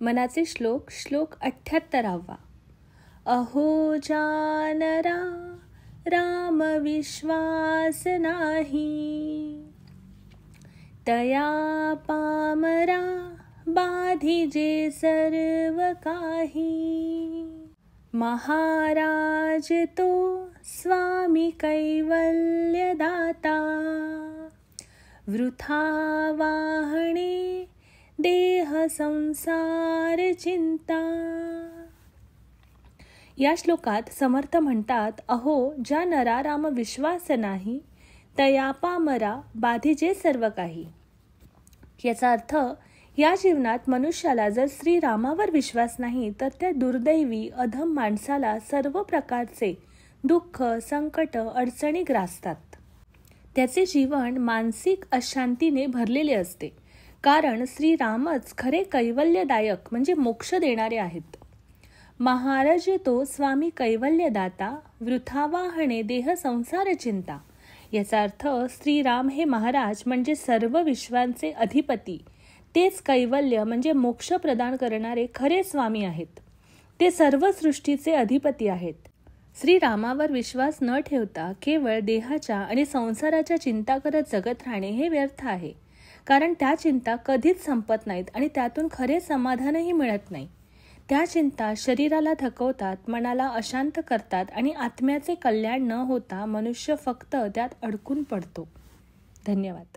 मनाचे श्लोक 78. अहो जानरा राम विश्वास नाही, तया पामरा बाधिजे सर्व काही. महाराज तो स्वामी कैवल्य दाता, वृथा वाहणे देह संसार चिंता. या श्लोकात समर्थ म्हणतात, अहो ज्या नरा राम विश्वास नाही, तया पामरा बाधिजे सर्व काही. याचा अर्थ, या जीवनात मनुष्याला जर श्रीरामावर विश्वास नाही तर त्या दुर्दैवी अधम माणसाला सर्व प्रकारचे दुःख, संकट, अडचणी ग्रासतात. त्याचे जीवन मानसिक अशांतीने भरलेले असते, कारण श्रीरामच खरे कैवल्यदायक म्हणजे मोक्ष देणारे आहेत. महाराज तो स्वामी कैवल्यदाता, वृथा वाहणे देह संसार चिंता. याचा अर्थ, श्रीराम हे महाराज म्हणजे सर्व विश्वांचे अधिपती, तेच कैवल्य म्हणजे मोक्ष प्रदान करणारे खरे स्वामी आहेत. ते सर्व सृष्टीचे अधिपती आहेत. श्रीरामावर विश्वास न ठेवता केवळ देहाच्या आणि संसाराच्या चिंता करत जगत राहणे हे व्यर्थ आहे, कारण त्या चिंता कधीच संपत नाहीत आणि त्यातून खरे समाधानही मिळत नाही. त्या चिंता शरीराला थकवतात, मनाला अशांत करतात आणि आत्म्याचे कल्याण न होता मनुष्य फक्त त्यात अडकून पडतो. धन्यवाद.